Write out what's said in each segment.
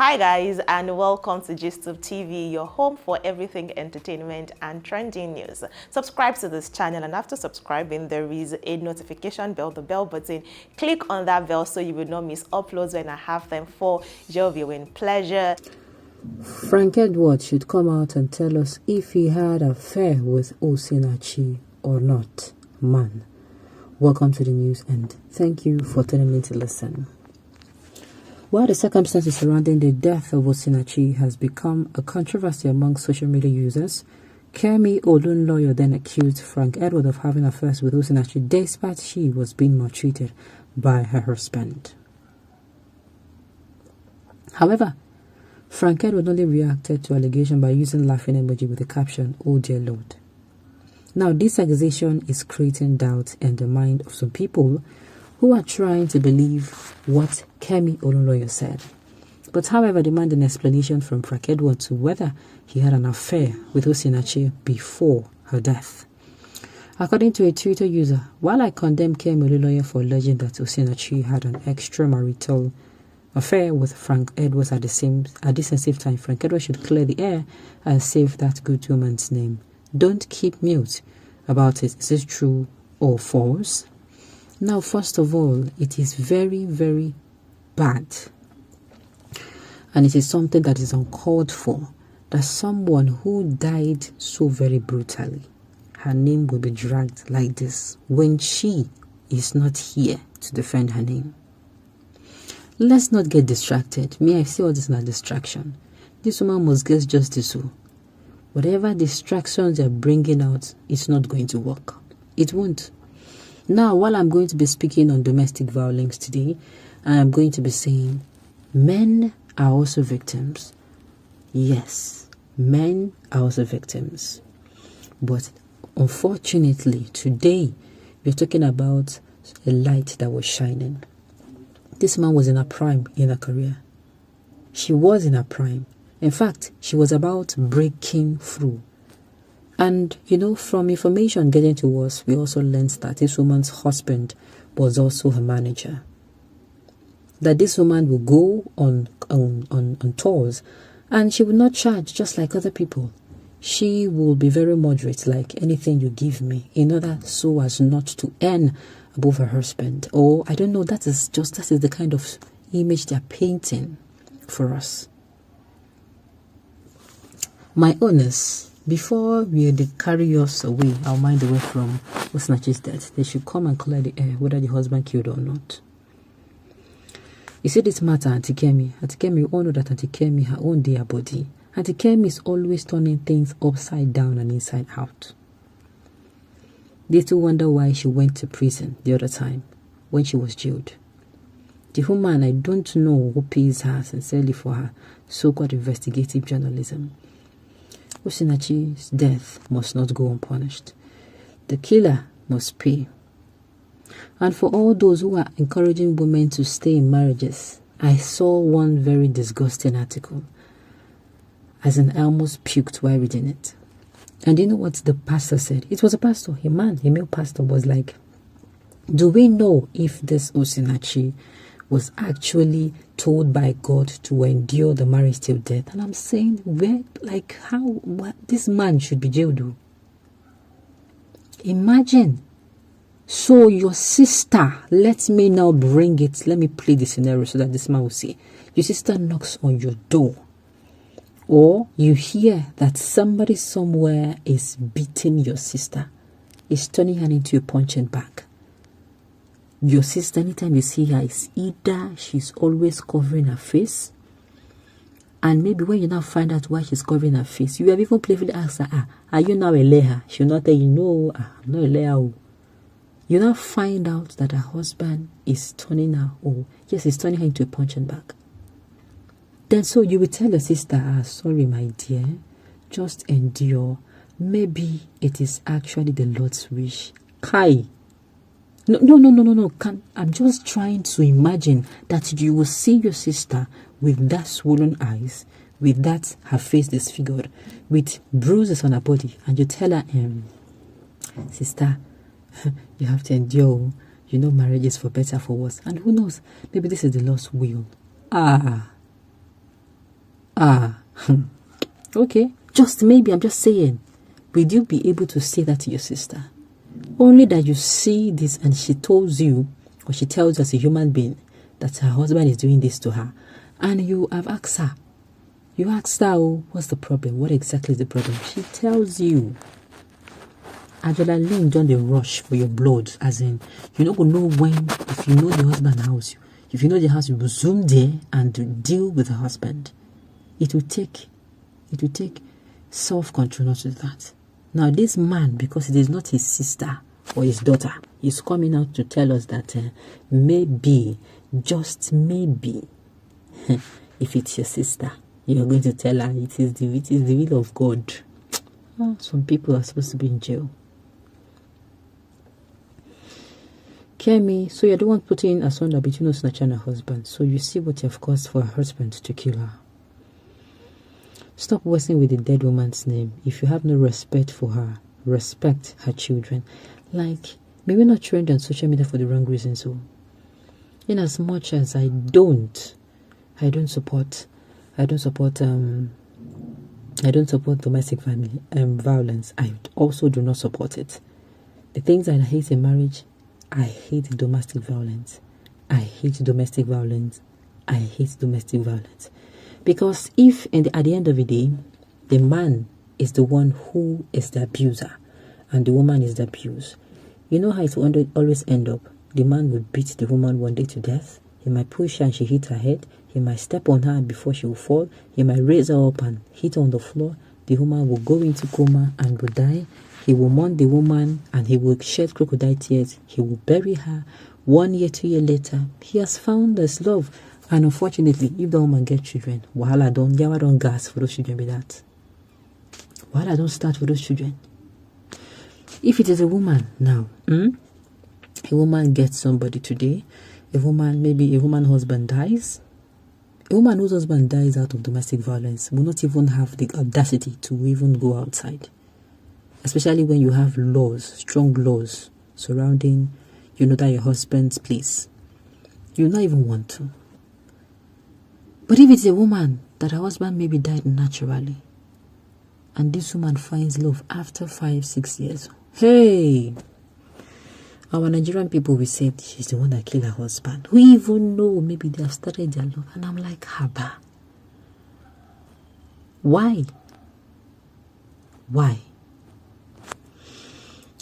Hi guys, and welcome to GISTUBE TV, your home for everything entertainment and trending news. Subscribe to this channel, and after subscribing there is a notification bell, the bell button. Click on that bell so you will not miss uploads when I have them for your viewing pleasure. Frank Edwards should come out and tell us if he had an affair with OSINACHI or not. Man. Welcome to the news and thank you for tuning in to listen. While the circumstances surrounding the death of OSINACHI has become a controversy among social media users, Kemi Olunloyo then accused Frank Edwards of having affairs with OSINACHI despite she was being maltreated by her husband. However, Frank Edwards only reacted to allegation by using laughing emoji with the caption, "Oh dear Lord." Now, this accusation is creating doubt in the mind of some people who are trying to believe what Kemi Olunloyo said, but however demand an explanation from Frank Edwards to whether he had an affair with OSINACHI before her death. According to a Twitter user, while I condemn Kemi Olunloyo for alleging that OSINACHI had an extramarital affair with Frank Edwards at this same time, Frank Edwards should clear the air and save that good woman's name. Don't keep mute about it. Is this true or false? Now, first of all, it is very, very bad. And it is something that is uncalled for, that someone who died so very brutally, her name will be dragged like this when she is not here to defend her name. Let's not get distracted. I see all this as a distraction. This woman must get justice. Whatever distractions they're bringing out, it's not going to work. It won't. Now, while I'm going to be speaking on domestic violence today, I'm going to be saying men are also victims. Yes, men are also victims. But unfortunately, today, we're talking about a light that was shining. This man was in her prime in her career. She was in her prime. In fact, she was about breaking through. And, from information getting to us, we also learned that this woman's husband was also her manager. That this woman will go on tours and she will not charge just like other people. She will be very moderate, like anything you give me, in order so as not to earn above her husband. Or, I don't know, that is the kind of image they're painting for us. My honest, before we carry us away, our mind away from OSINACHI's death, they should come and clear the air whether the husband killed or not. You see this matter, Auntie Kemi. Auntie Kemi, you all know that Auntie Kemi, her own dear body. Auntie Kemi is always turning things upside down and inside out. They too wonder why she went to prison the other time when she was jailed. The woman, I don't know who pays her sincerely for her so-called investigative journalism. OSINACHI's death must not go unpunished. The killer must pay. And for all those who are encouraging women to stay in marriages, I saw one very disgusting article. As in, I almost puked while reading it. And you know what the pastor said? It was a pastor, a male pastor, was like, do we know if this OSINACHI was actually told by God to endure the marriage till death? And I'm saying, what this man should be jailed. Imagine. So your sister, let me now bring it. Let me play the scenario so that this man will see. Your sister knocks on your door. Or you hear that somebody somewhere is beating your sister, is turning her into a punching bag. Your sister, anytime you see her, is either she's always covering her face, and maybe when you now find out why she's covering her face, you have even playfully asked her, are you now a leha? She'll not tell you, no, I'm not a leha. You now find out that her husband is turning her, he's turning her into a punching bag. Then so you will tell your sister, sorry my dear, just endure. Maybe it is actually the Lord's wish. Kai. No. I'm just trying to imagine that you will see your sister with that swollen eyes, with that her face disfigured, with bruises on her body, and you tell her, sister, you have to endure. Marriage is for better, for worse. And who knows, maybe this is the Lord's will. Okay, just maybe, I'm just saying, will you be able to say that to your sister? Only that you see this and she tells you, or she tells you as a human being, that her husband is doing this to her, and you have asked her. You asked her, oh, what's the problem? What exactly is the problem? She tells you. Adrenaline don't dey rush for your blood, as in, you don't know when, if you know the husband house, if you know the house, you will zoom there and deal with the husband. It will take self-control not to do that. Now, this man, because it is not his sister or his daughter, he's coming out to tell us that maybe, just maybe, if it's your sister, you're going to tell her it is the will of God. Some people are supposed to be in jail. Kemi, so you're the one putting asunder between OSINACHI and her husband. So you see what you have caused for her husband to kill her. Stop wasting with the dead woman's name. If you have no respect for her, respect her children. Like, maybe not trend on social media for the wrong reasons. So, in as much as I don't support domestic family violence. I also do not support it. The things that I hate in marriage, I hate domestic violence. I hate domestic violence. I hate domestic violence. Because if at the end of the day, the man is the one who is the abuser and the woman is the abused, you know how it will always end up? The man will beat the woman one day to death. He might push her and she hit her head. He might step on her before she will fall. He might raise her up and hit her on the floor. The woman will go into coma and will die. He will mourn the woman and he will shed crocodile tears. He will bury her. 1 year, 2 years later, he has found his love. And unfortunately, if the woman gets children, wahala don't gas for those children be that. Wahala don't start for those children. If it is a woman now, a woman gets somebody today, maybe a woman husband dies. A woman whose husband dies out of domestic violence will not even have the audacity to even go outside. Especially when you have laws, strong laws surrounding, that your husband's place. You not even want to. But if it's a woman that her husband maybe died naturally, and this woman finds love after 5-6 years, hey, our Nigerian people will say she's the one that killed her husband. Who even know maybe they have started their love? And I'm like, haba. Why? Why?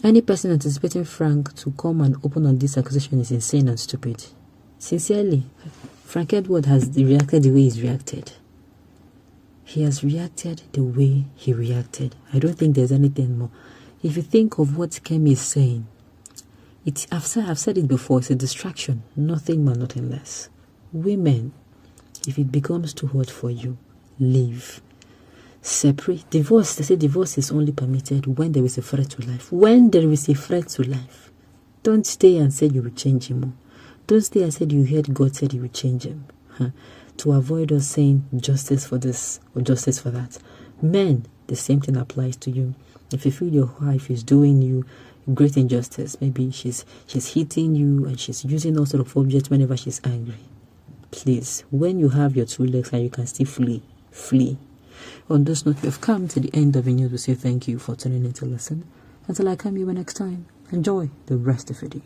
Any person anticipating Frank to come and open on this accusation is insane and stupid. Sincerely, Frank Edwards has reacted the way he's reacted. He has reacted the way he reacted. I don't think there's anything more. If you think of what Kemi is saying, I've said it before, it's a distraction. Nothing more, nothing less. Women, if it becomes too hot for you, leave. Separate. Divorce, they say divorce is only permitted when there is a threat to life. When there is a threat to life, don't stay and say you will change him. Don't stay and say you heard God said you will change him. To avoid us saying justice for this or justice for that. Men, the same thing applies to you. If you feel your wife is doing you great injustice, maybe she's hitting you and she's using all sort of objects whenever she's angry, please, when you have your 2 legs and you can still flee. On this note, we've come to the end of the news. We say thank you for tuning in to listen. Until I come here next time, enjoy the rest of the day.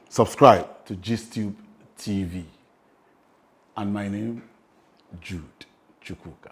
Subscribe to GISTUBE TV. And my name, Jude Chukwuka.